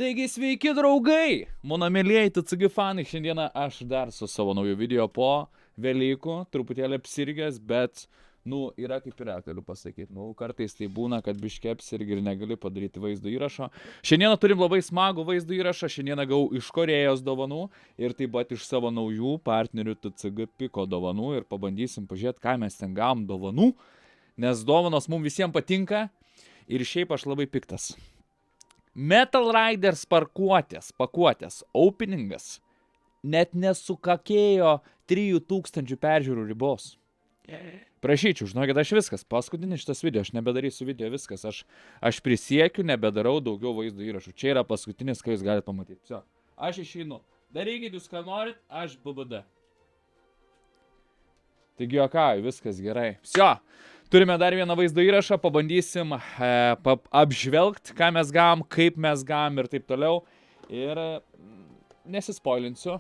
Taigi sveiki draugai, mano mėlėjai TCG fanai, šiandieną aš dar su savo nauju video po Velykų, truputėlį apsirgęs, bet, yra kaip yra, galiu pasakyti, kartais tai būna, kad biškė apsirgi ir negali padaryti vaizdo įrašo. Šiandieną turim labai smagų vaizdo įrašą, šiandieną gavau iš Korėjos dovanų ir taip pat iš savo naujų partnerių TCG Piko dovanų ir pabandysim pažiūrėti, ką mes ten gavom dovanų, nes dovanos mums visiems patinka ir šiaip aš labai piktas. Metal Riders pakuotės, openingas, net nesukakėjo 3000 peržiūrų ribos. Prašyčiau, žinokit, aš viskas, paskutinis šitas video, aš nebedarysiu video, viskas, aš prisiekiu, nebedarau daugiau vaizdo įrašų. Čia yra paskutinis, ką jūs galite pamatyti. Vso, aš išeinu. Darykit jūs, ką norit, aš BBD. Taigi, jokauju, viskas gerai. Vso. Turime dar vieną vaizdo įrašą, pabandysim apžvelgti, ką mes gavom, kaip mes gavom ir taip toliau. Ir nesispoilinsiu.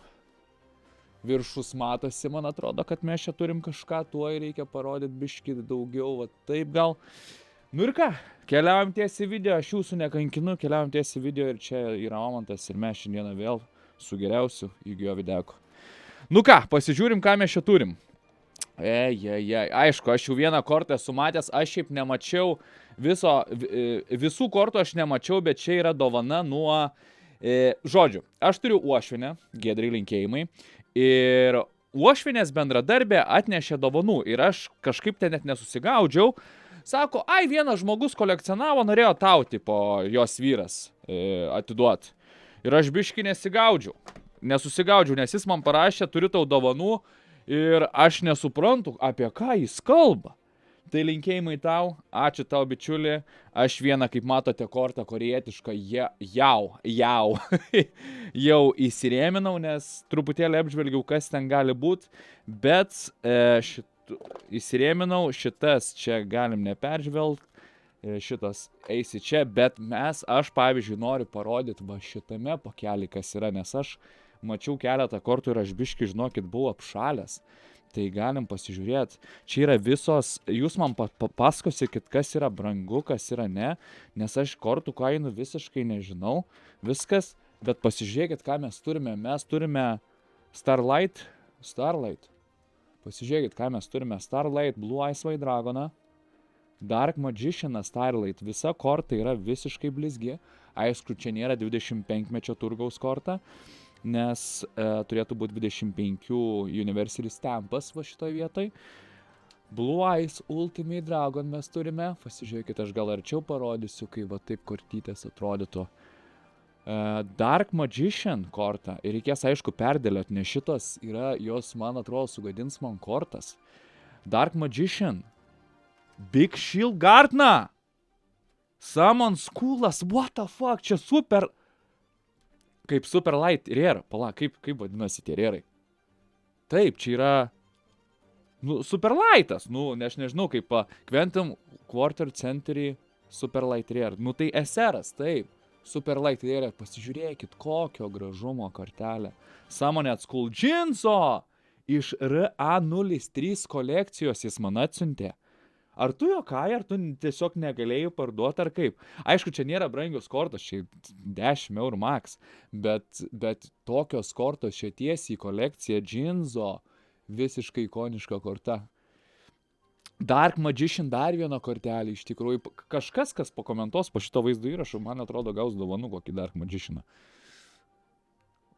Viršus matosi, man atrodo, kad mes čia turim kažką, tuo reikia parodyti biškį daugiau, va taip gal. Ir ką, keliaujam tiesiai video, aš jūsų nekankinu, keliaujam tiesiai video ir čia yra momentas ir mes šiandieną vėl su geriausiu Yu-Gi-Oh videoku. Ką, pasižiūrim, ką mes čia turim. Aišku, aš jau vieną kortą esu matęs, aš šiaip nemačiau visų kortų aš nemačiau, bet čia yra dovana nuo, žodžiu, aš turiu uošvienę, Giedrai linkėjimai, ir uošvienės bendradarbė atnešė dovanų ir aš kažkaip ten net nesusigaudžiau, sako, vienas žmogus kolekcionavo, norėjo tau, tipo, jos vyras atiduot. Ir aš biškį nesusigaudžiau, nes jis man parašė, turiu tau dovanų, ir aš nesuprantu, apie ką jis kalba. Tai linkėjimai tau, ačiū tau bičiuli, aš vieną, kaip matote, kortą korėjietišką jau įsirėminau, nes truputėlį apžvelgiau, kas ten gali būti, bet įsirėminau, šitas čia galim neperžvelgti, šitas eisi čia, bet aš pavyzdžiui noriu parodyti va šitame pakelį, kas yra, nes aš mačiau keletą kortų ir aš biškį, žinokit, buvau apšalęs. Tai galim pasižiūrėti. Čia yra visos, jūs man papasakosikit, kas yra brangu, kas yra ne, nes aš kortų kainų visiškai nežinau. Viskas, bet pasižiūrėkit, ką mes turime. Mes turime Starlight. Pasižiūrėkit, ką mes turime. Starlight, Blue Eyes White Dragoną, Dark Magicianą, Starlight. Visa korta yra visiškai blizgi. Aišku, čia nėra 25-mečio turgaus korta, nes turėtų būti 25 Universal Stampas va šitoj vietoj. Blue Eyes Ultimate Dragon mes turime. Pasižiūrėkit, aš gal arčiau parodysiu, kai va taip kortytės atrodytų. Dark Magician korta. Ir reikės, aišku, perdėliot, nes šitos yra, jos, man atrodo, sugadins man kortas. Dark Magician. Big Shield Gardna. Summon Schoolas. What the fuck? Čia super... Kaip Super Light Rare. Pala, kaip vadinasi tie rare'ai? Taip, čia yra... Super Lightas. Aš nežinau, kaip Quantum Quarter Century Super Light Rare. Tai SR'as, taip. Super Light Rare. Pasižiūrėkit, kokio gražumo kortelė. Summoned School Jinzo! Iš RA03 kolekcijos jis man atsiuntė. Ar tu jokauji, ar tu tiesiog negalėjai parduoti, ar kaip? Aišku, čia nėra brangios kortos, čia 10 eurų max, bet tokios kortos čia tiesiai kolekcija Jinzo, visiškai ikoniška korta. Dark Magician dar viena kortelė, iš tikrųjų, kažkas, kas pakomentuos po šito vaizdo įrašo, man atrodo, gaus dovanų kokį Dark Magicianą.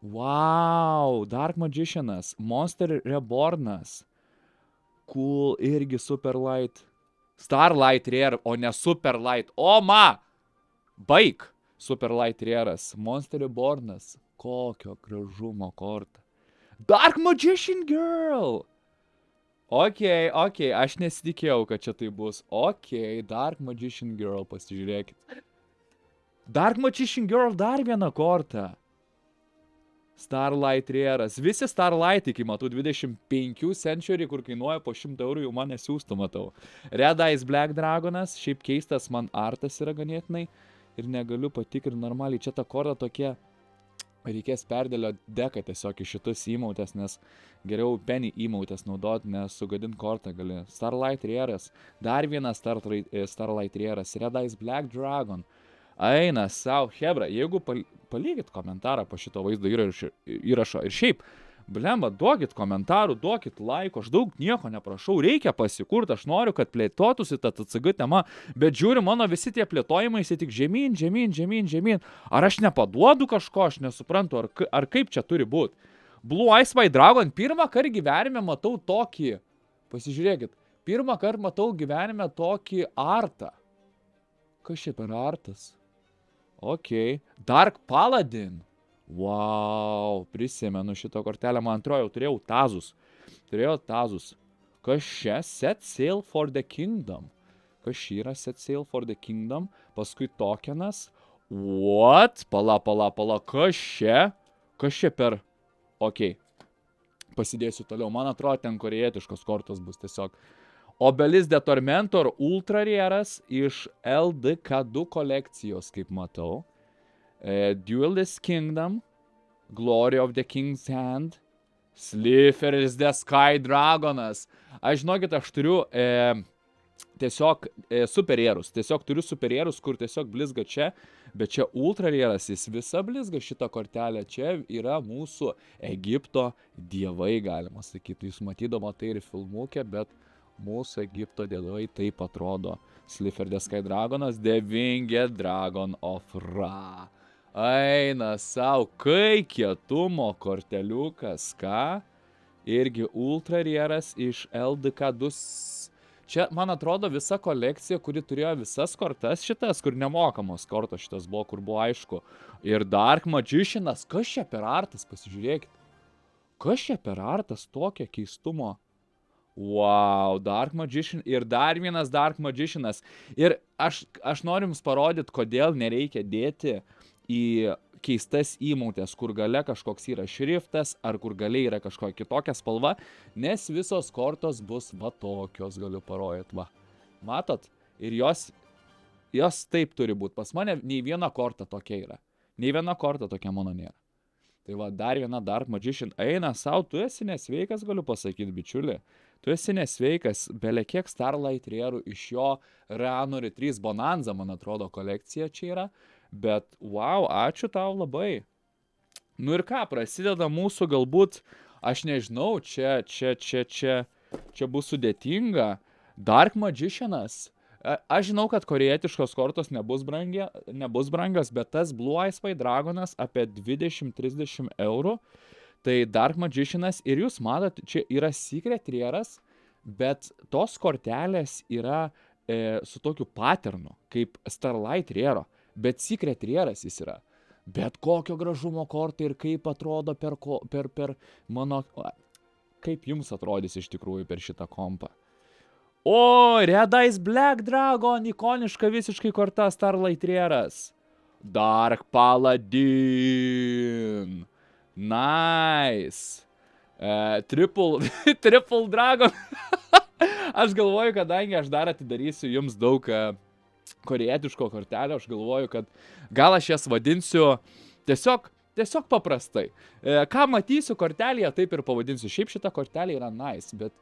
Wow, Dark Magicianas, Monster Rebornas, cool, irgi Super Light. Starlight Rare, o ne Super Light. Baik! Super Light Rare'as. Monster Rebornas. Kokio gražumo korta. Dark Magician Girl! Ok, aš nesitikėjau, kad čia tai bus. Ok, Dark Magician Girl, pasižiūrėkit. Dark Magician Girl dar viena korta. Starlight Rare'as. Visi Starlight, kai matau 25 Century, kur kainuoja po 100 eurų, jau man nesiūstų matau. Red Eyes Black Dragonas, šiaip keistas man artas yra ganėtinai ir negaliu patikrinti normaliai. Čia ta korta tokia, reikės perdėlio deką tiesiog iš šitus įmautės, nes geriau penny įmautės naudoti, nes sugadint kortą gali. Starlight Rare'as, dar vienas Starlight Rare'as, Red Eyes Black Dragon. Eina savo, hebra, jeigu palikit komentarą po šito vaizdo įrašo ir šiaip, blemba, duokit komentarų, duokit laiko, aš daug nieko neprašau, reikia pasikurti, aš noriu, kad plėtotųsi ta TCG tema, bet žiūriu, mano visi tie plėtojimai, jis tik žemyn. Ar aš nepaduodu kažko, aš nesuprantu, ar kaip čia turi būti. Blue Ice White Dragon, pirmą kartą gyvenime matau tokį, pasižiūrėkit, pirmą kartą matau gyvenime tokį artą. Kas čia per artas? Ok, Dark Paladin. Wow, prisimenu šitą kortelę, man atrodo, jau turėjau Tazus. Kas čia? Set Sail for the Kingdom. Kas čia yra Set Sail for the Kingdom? Paskui tokenas. What? Pala, kas čia? Kas čia per... Ok, pasidėsiu toliau, man atrodo, ten korejietiškos kortos bus tiesiog. Obelis de Tormentor Ultra Rare'as iš LDK2 kolekcijos, kaip matau. Duelist Kingdom, Glory of the King's Hand, Sliferis the Sky Dragonas. Aš žinokit, aš turiu tiesiog superierus. Tiesiog turiu superierus, kur tiesiog blizga čia, bet čia Ultra Rare'as, jis visa blizga šitą kortelę. Čia yra mūsų Egipto dievai, galima sakyti. Jūs matydama tai ir filmuke, bet mūsų Egipto dievai taip atrodo. Slifer the Sky Dragonas, The Winged Dragon of Ra. Eina savo, kai kietumo korteliukas, ką? Irgi Ultra Rare'as iš LDK2. Čia, man atrodo, visa kolekcija, kuri turėjo visas kortas šitas, kur nemokamos kortos šitas buvo, kur buvo aišku. Ir Dark Magicianas, kas čia per artas, pasižiūrėkit. Kas čia per artas tokia keistumo? Wow, Dark Magician ir dar vienas Dark Magicianas. Ir aš noriu jums parodyti, kodėl nereikia dėti į keistas įmautės, kur gale kažkoks yra šriftas, ar kur gale yra kažkokia kitokia spalva, nes visos kortos bus va tokios, galiu parodyti, va. Matot? Ir jos taip turi būti. Pas mane nei viena korta tokia yra. Nei viena korta tokia mano nėra. Tai va, dar viena Dark Magician. Eina savo, tu esi nesveikas, galiu pasakyti, bičiuli. Tu esi nesveikas, bele kiek Starlight Rare'ų iš jo Reanori 3 Bonanza, man atrodo, kolekcija čia yra. Bet, wow, ačiū tau labai. Nu ir ką, prasideda mūsų galbūt, aš nežinau, čia bus sudėtinga. Dark Magicianas. Aš žinau, kad korejietiškos kortos nebus brangios, bet tas Blue Ice White Dragonas apie 20-30 eurų. Tai Dark Magicianas ir jūs matot, čia yra Secret Rare'as, bet tos kortelės yra su tokiu patternu, kaip Starlight Rare'o. Bet Secret Rare'as jis yra. Bet kokio gražumo kortai ir kaip atrodo per mano... Kaip jums atrodys iš tikrųjų per šitą kompą. O, Red Ice Black Dragon, ikoniška visiškai korta Starlight Rare'as. Dark Paladin. Nice. Triple Dragon. Aš galvoju, kadangi aš dar atidarysiu jums daug... korejietiško kortelio, aš galvoju, kad gal aš jas vadinsiu tiesiog paprastai. Ką matysiu kortelėje, taip ir pavadinsiu. Šiaip šita kortelė yra nice, bet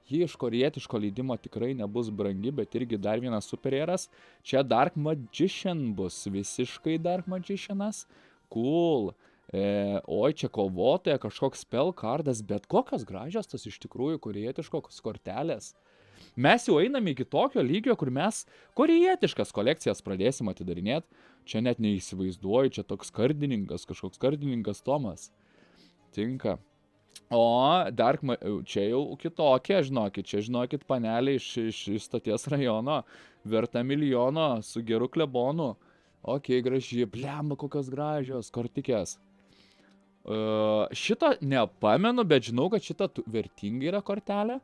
ji iš korejietiško leidimo tikrai nebus brangi, bet irgi dar vienas super rare'as. Čia Dark Magician bus, visiškai Dark Magicianas. Cool. Oi, čia kovotoja, kažkoks spell cardas, bet kokios gražios tas iš tikrųjų korejietiškos kortelės. Mes jau einame iki tokio lygio, kur mes korejietiškas kolekcijas pradėsim atidarinėti. Čia net neįsivaizduoju, čia toks kažkoks kardininkas Tomas. Tinka. O, čia jau kitokie, žinokit, panelė iš stoties rajono, verta milijono, su geru klebonu. Ok, graži, blemba, kokios gražios, kortikės. Šito nepamenu, bet žinau, kad šita vertinga yra kortelė.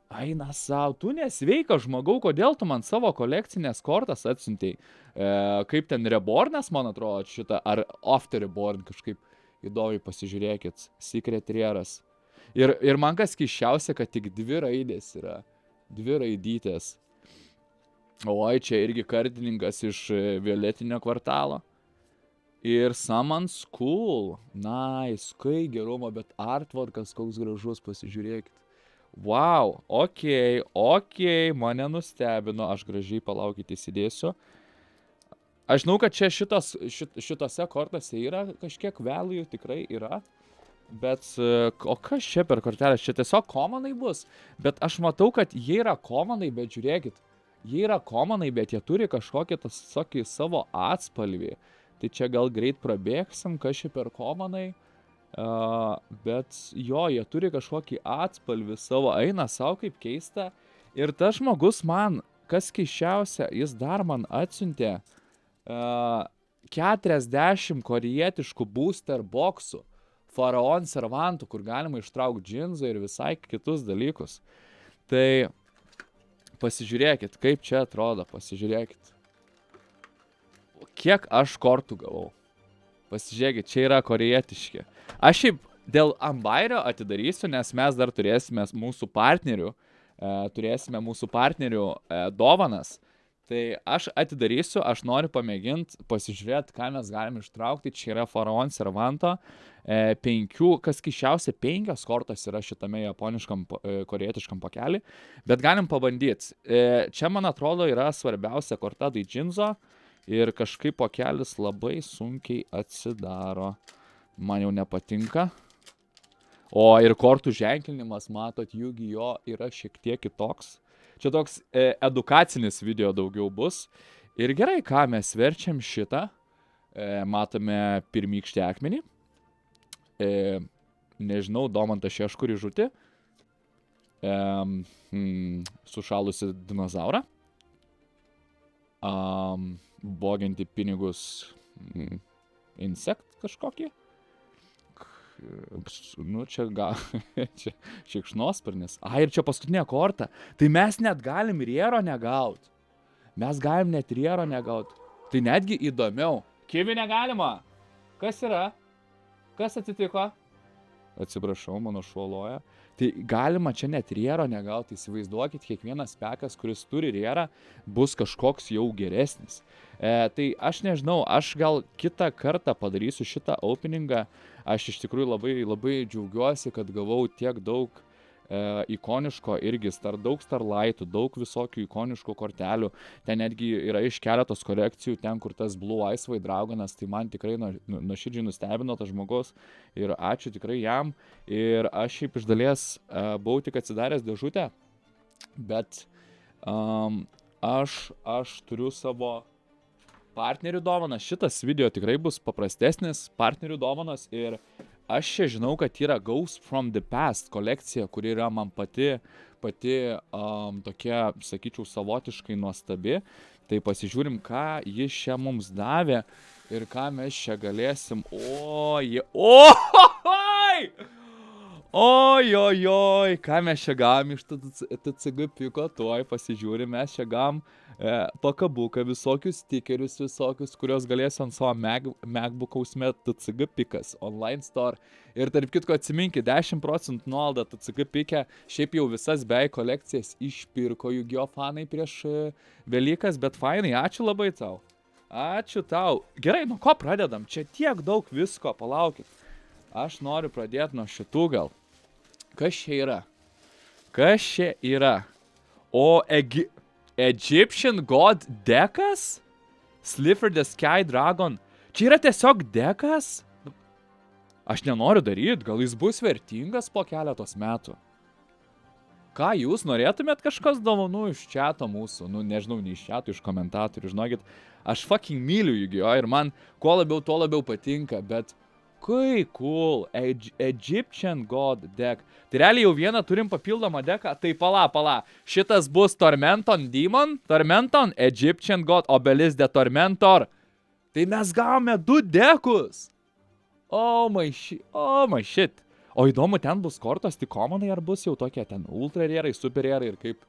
Eina savo, tu nesveikas žmogau, kodėl tu man savo kolekcinės kortas atsiuntei? Kaip ten Rebornas, man atrodo, šitą, ar After Reborn, kažkaip įdomiai pasižiūrėkit, Secret Rare'as. Ir man kas keisčiausia, kad tik 2 raidės yra, 2 raidytės. Oi, čia irgi kardininkas iš Violetinio kvartalo. Ir Summon School, nice, kai gerumo, bet artworkas koks gražus, pasižiūrėkit. Wow, ok, mane nustebino, aš gražiai palaukit įsidėsiu. Aš žinau, kad čia šitose kortose yra kažkiek value, tikrai yra. Bet, o kas čia per kortelės? Čia tiesiog komanai bus. Bet aš matau, kad jie yra komanai, bet žiūrėkit. Jie yra komanai, bet jie turi kažkokį savo atspalvį. Tai čia gal greit prabėgsim, kas čia per komanai. Bet jo, jie turi kažkokį atspalvį savo, eina savo kaip keista. Ir tas žmogus man, kas keiščiausia, jis dar man atsiuntė 40 korejietiškų booster boksų. Faraon servantų, kur galima ištraukti džinsą ir visai kitus dalykus. Tai pasižiūrėkit, kaip čia atrodo, pasižiūrėkit. Kiek aš kortų gavau. Pasižiūrėkit, čia yra korejietiški. Aš šiaip dėl Ambairio atidarysiu, nes mes dar turėsime mūsų partnerių dovanas. Tai aš atidarysiu, aš noriu pamėginti, pasižiūrėti, ką mes galim ištraukti. Čia yra Faraon servanto. 5, kas keiščiausia, 5 kortos yra šitame japoniškam, korejietiškam pakelį. Bet galim pabandyti. Čia, man atrodo, yra svarbiausia korta Daijinzo. Ir kažkaip pakelis labai sunkiai atsidaro. Man jau nepatinka. O ir kortų ženklinimas, matot, Yu-Gi-Oh yra šiek tiek kitoks. Čia toks edukacinis video daugiau bus. Ir gerai, ką mes verčiam šitą. Matome pirmykštį akmenį. Nežinau, Domantą Šeškurį žūti. Sušalusi dinozaurą. Boginti pinigus insekt kažkokį. Nu, čia čia šikšnosparnis. Ir čia paskutinė korta. Tai mes net galim riero negaut. Mes galim net riero negaut. Tai netgi įdomiau. Kivi negalima. Kas yra? Kas atsitiko? Atsiprašau, mano šuoloja. Tai galima čia net riero negauti. Įsivaizduokit, kiekvienas pekas, kuris turi rierą, bus kažkoks jau geresnis. Tai aš nežinau, aš gal kitą kartą padarysiu šitą openingą. Aš iš tikrųjų labai džiaugiuosi, kad gavau tiek daug ikoniško irgi, daug starlightų, daug visokių ikoniškų kortelių. Ten netgi yra iš keletos kolekcijų, ten kur tas Blue Ice White Dragonas, tai man tikrai nuoširdžiai nustebino tas žmogus. Ir ačiū tikrai jam. Ir aš šiaip iš dalies buvau tik atsidaręs dėžutę, bet aš turiu savo partnerių dovanas. Šitas video tikrai bus paprastesnis, partnerių dovanas, ir aš čia žinau, kad yra Ghost from the Past kolekcija, kuri yra man pati tokia, sakyčiau, savotiškai nuostabi. Tai pasižiūrim, ką jis čia mums davė ir ką mes čia galėsim. Oi, ką mes čia gavom iš TCG piko, tuoj pasižiūrim, mes čia gavom pakabuką, visokius stikerius, kuriuos galėsiu ant savo MacBook'o užsimėti TCG pikas, online store. Ir tarp kitko atsiminkit, 10% nuolaidą TCG pike, šiaip jau visas beveik kolekcijas išpirko Yu-Gi-Oh fanai prieš Velykas, bet fainai, ačiū labai tau. Ačiū tau. Gerai, nuo ko pradedam? Čia tiek daug visko, palaukit. Aš noriu pradėti nuo šitų gal. Kas čia yra? O, Egyptian God dekas? Slipher the Sky Dragon. Čia yra tiesiog dekas? Aš nenoriu daryti, gal jis bus vertingas po keletos metų. Ką jūs norėtumėt kažkas dovanų iš chato mūsų? Nu, nežinau, ne iš chato, iš komentatorių. Žinokit, aš fucking myliu Yu-Gi-Oh ir man kuo labiau, tuo labiau patinka, bet kai cool, Egyptian God deck. Tai realiai jau vieną turim papildomą deką. Tai pala. Šitas bus Tormenton Demon, Tormenton, Egyptian God, Obelis de Tormentor. Tai mes gavome 2 dekus. Oh my shit. O įdomu, ten bus kortos tik komanai, ar bus jau tokie ten ultra rėrai, super rėrai ir taip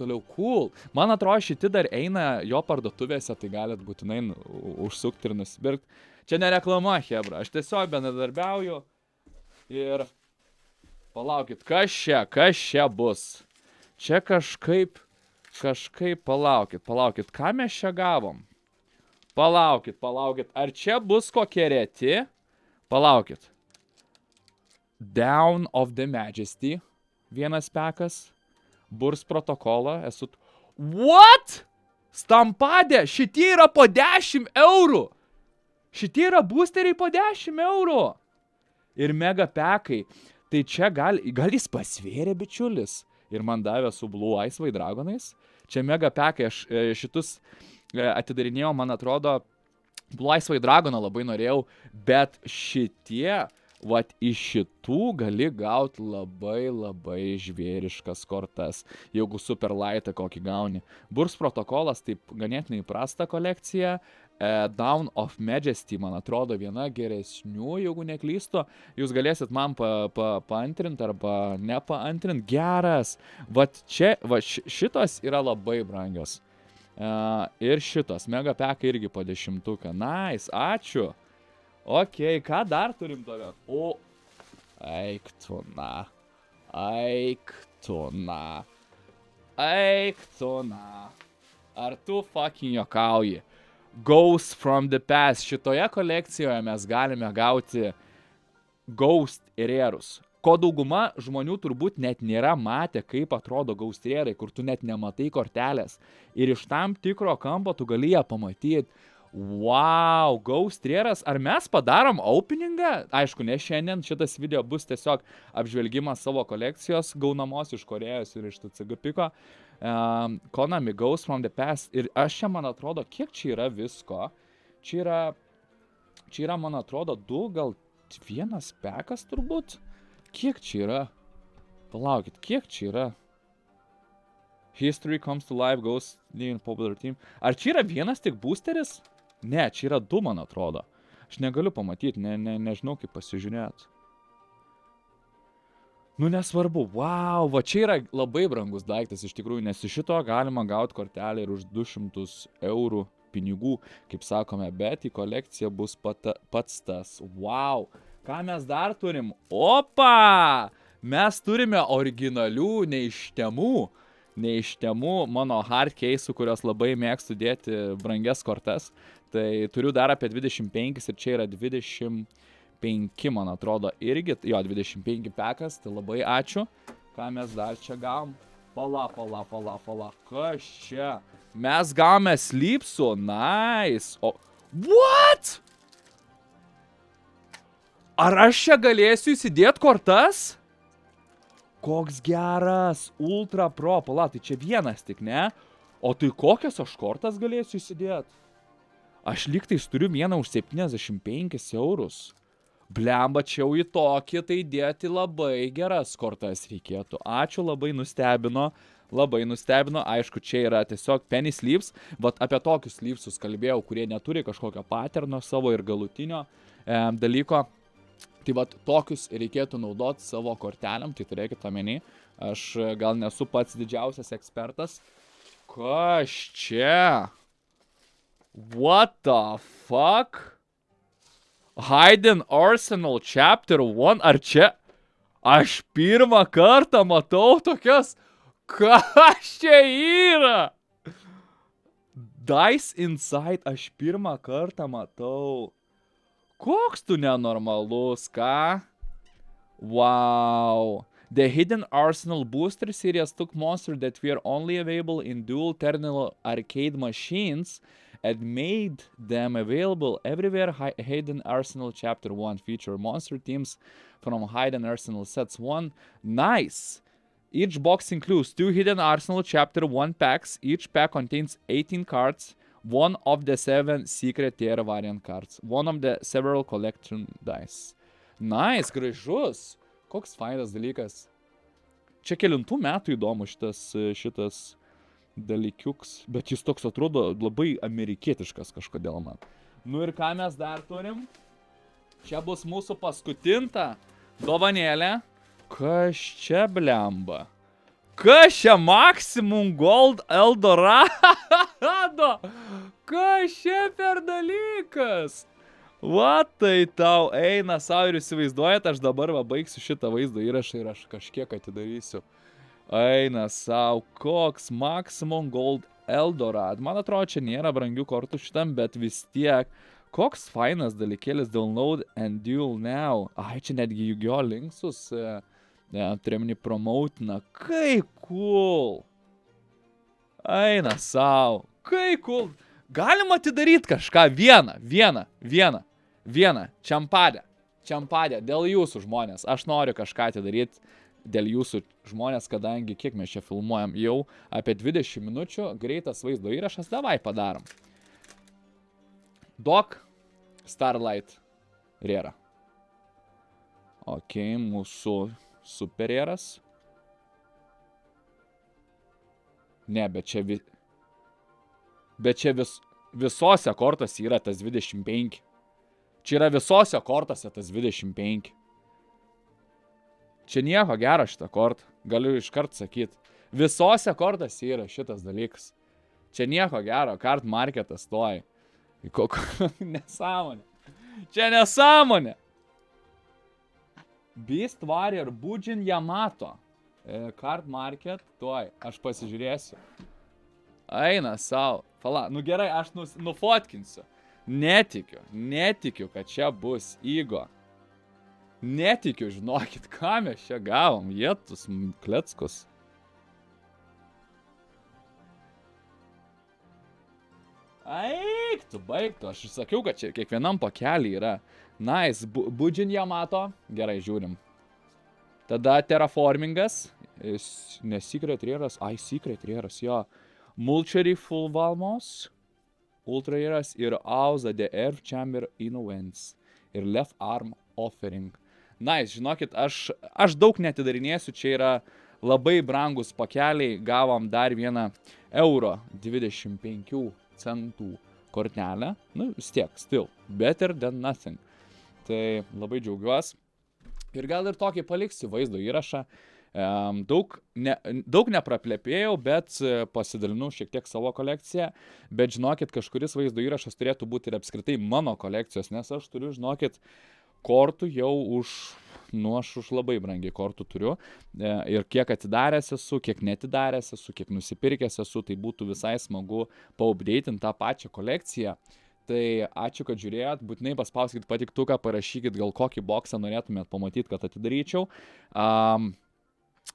toliau. Cool. Man atrodo, šiti dar eina jo parduotuvėse, tai galit būtinai užsukti ir nusipirkti. Čia ne reklama, hebra, aš tiesiog bendradarbiauju ir palaukit, kas čia bus? Čia kažkaip, palaukit, ką mes čia gavom? Palaukit, ar čia bus kokie reti? Palaukit. Down of the Majesty, vienas pekas, Burs protokolą, What? Stampadė, šitie yra po 10 eurų. Šitie yra boosteriai po 10 eurų. Ir mega pekai. Tai čia gal jis pasvėrė bičiulis. Ir man davė su Blue Ice Dragonais. Čia mega pekai, aš šitus atidarinėjau, man atrodo, Blue Ice Dragoną labai norėjau, bet šitie, vat iš šitų gali gauti labai žvėriškas kortas, jeigu super lightą kokį gauni. Burs protokolas, taip ganėtinai prasta kolekcija. Down of Majesty, man atrodo, viena geresnių, jeigu neklystu. Jūs galėsit man paantrint arba nepaantrint. Geras. Vat čia, šitos yra labai brangios. Ir šitos. Mega pekai irgi po 10. Nice, ačiū. Ok, ką dar turim toliau? O, Eiktona. Ar tu fucking jokauji? Ghost from the Past. Šitoje kolekcijoje mes galime gauti Ghost Rarus. Ko dauguma žmonių turbūt net nėra matę, kaip atrodo Ghost Rarai, kur tu net nematai kortelės. Ir iš tam tikro kampo tu gali ją pamatyti. Wow, Ghost Raras. Ar mes padarom openingą? Aišku, ne šiandien. Šitas video bus tiesiog apžvelgimas savo kolekcijos gaunamos iš Korėjos ir iš TCG piko. Konami Ghost from the Past. Ir aš čia, man atrodo, kiek čia yra visko. Čia yra, man atrodo, 2, gal 1 pekas turbūt. Kiek čia yra? Palaukit, kiek čia yra? History comes to life, Ghost in popular team. Ar čia yra vienas tik boosteris? Ne, čia yra 2, man atrodo. Aš negaliu pamatyti, nežinau kaip pasižiūrėti. Nu, nesvarbu, wow, va čia yra labai brangus daiktas iš tikrųjų, nes iš šito galima gauti kortelę ir už 200 eurų pinigų, kaip sakome, bet į kolekciją bus pats tas. Wow, ką mes dar turim? Opa! Mes turime originalių, neištemų mano hard case'ų, kurios labai mėgstu dėti brangias kortas. Tai turiu dar apie 25 ir čia yra 25, man atrodo, irgi. Jo, 25 pekas, tai labai ačiū. Ką mes dar čia gavom? Pala. Kas čia? Mes gavome slipsų, nice. O, what? Ar aš čia galėsiu įsidėti kortas? Koks geras, ultra pro, pala, tai čia vienas tik, ne? O tai kokias aš kortas galėsiu įsidėti? Aš lygtais turiu vieną už 75 eurus. Blemba, čia jau į tokį, tai dėti labai geras kortas reikėtų. Ačiū, labai nustebino. Aišku, čia yra tiesiog penny sleeves, bet apie tokius sleevesus kalbėjau, kurie neturi kažkokio paterno savo ir galutinio dalyko. Tai vat tokius reikėtų naudoti savo kortelėm, tai turėkit omeny. Aš gal nesu pats didžiausias ekspertas. Kas čia? What the fuck? Hidden Arsenal Chapter 1. Ar čia? Aš pirmą kartą matau tokias. Kas čia yra? Dice Inside. Aš pirmą kartą matau. Koks tu nenormalus, ką? Wow. The Hidden Arsenal Booster Series took monsters that were only available in dual terminal arcade machines and made them available everywhere. Hidden Arsenal Chapter 1 feature monster teams from Hidden Arsenal Sets 1. Nice! Each box includes 2 Hidden Arsenal Chapter 1 packs. Each pack contains 18 cards. One of the 7 secret tier variant cards. One of the several collection dice. Nice, gražus. Koks fainas dalykas. Čia kelintų metų įdomu šitas dalykiuks. Bet jis toks atrodo labai amerikietiškas kažkodėl man. Nu ir ką mes dar turim? Čia bus mūsų paskutinta dovanėlė. Kas čia blemba? Kas čia Maximum Gold Eldorado? Kas čia per dalykas? Va tai tau eina savo ir įsivaizduojat, aš dabar va baigsiu šitą vaizdo įrašą ir aš kažkiek atidarysiu. Eina savo, koks Maximum Gold Eldorado. Man atrodo, čia nėra brangių kortų šitam, bet vis tiek. Koks fainas dalykėlis, download and duel now. Ai, čia netgi Yu-Gi-Oh linksus. Turėminį promautina. Kaip cool. Eina savo. Kai kul. Galima atidaryti kažką vieną. Čiampadė. Dėl jūsų žmonės. Aš noriu kažką atidaryti dėl jūsų žmonės, kadangi kiek mes čia filmuojam, jau apie 20 minučių, greitas vaizdo įrašas, davai padarom. Doc Starlight Rėra. Ok, mūsų superėras. Ne, bet čia visose kortose yra tas 25. Čia yra visose kortose tas 25. Čia nieko gero šitą kortą. Galiu iškart sakyti. Visose kortose yra šitas dalykas. Čia nieko gero. Kart marketas stoja. Nesąmonė. Čia nesąmonė. Beast Warrior Bujin Yamato. Card Market, tuoj, aš pasižiūrėsiu. Eina savo. Fala, nu gerai, aš nufotkinsiu. Netikiu, kad čia bus Igo. Netikiu, žinokit, ką mes čia gavom. Jėtus kleckus. Eik, tu baigtų. Aš sakiau, kad čia kiekvienam pakelį yra. Nice, Bujin Yamato. Gerai, žiūrim. Tada Terraformingas. Ne Secret Rare'as. Ai, Secret Rare'as, jo. Mulchery Full Valmos. Ultra Rare'as ir Auza The Earth Chamber Innowence. Ir Left Arm Offering. Nice, žinokit, aš daug netidarinėsiu. Čia yra labai brangus pakeliai. Gavom dar vieną €25 kortelę. Nu, vis tiek, still. Better than nothing. Tai labai džiaugiuosi. Ir gal ir tokį paliksiu vaizdo įrašą. Daug nepraplepėjau, bet pasidalinu šiek tiek savo kolekciją. Bet žinokit, kažkuris vaizdo įrašas turėtų būti ir apskritai mano kolekcijos, nes aš turiu, žinokit, kortų jau aš labai brangiai kortų turiu. Ir kiek atidaręs esu, kiek netidaręs esu, kiek nusipirkęs esu, tai būtų visai smagu paupdeitinti tą pačią kolekciją. Tai ačiū, kad žiūrėjot, būtinai paspauskit patiktuką, parašykit, gal kokį boksą norėtumėt pamatyti, kad atidaryčiau.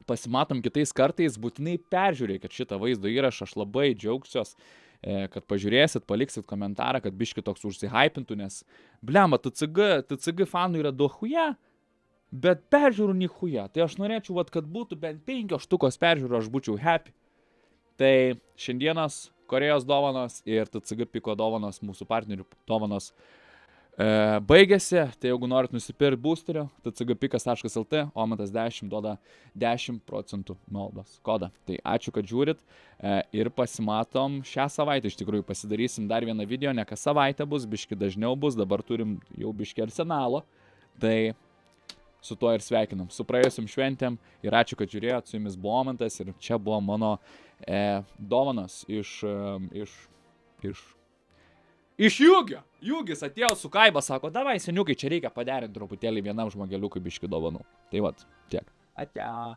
Pasimatom kitais kartais, būtinai peržiūrėkit šitą vaizdo įrašą, aš labai džiaugsiuos, kad pažiūrėsit, paliksit komentarą, kad biški toks užsihypintų, nes, blemba, TCG fanų yra dohuja, bet peržiūrų nihuja. Tai aš norėčiau, kad būtų bent 5 štukos peržiūrų, aš būčiau happy. Tai šiandienos Korėjos dovanos ir TCG Piko dovanos, mūsų partnerių dovanos baigėsi. Tai jeigu norit nusipirkti boosterių, tcgpikas.lt, Omantas 10 duoda 10% nuolaidos kodą. Tai ačiū, kad žiūrit ir pasimatom šią savaitę. Iš tikrųjų pasidarysim dar vieną video, ne kas savaitę bus, biški dažniau bus, dabar turim jau biški arsenalo. Tai su tuo ir sveikinam, su praėjusiam šventėm ir ačiū, kad žiūrėjot, su jumis buvo Omantas ir čia buvo mano dovanos iš Jūgio. Jūgis atėjo su Kaiba, sako, davai seniukai, čia reikia paderinti truputėlį vienam žmogeliukui biški dovanų. Tai vat, tiek. Atia.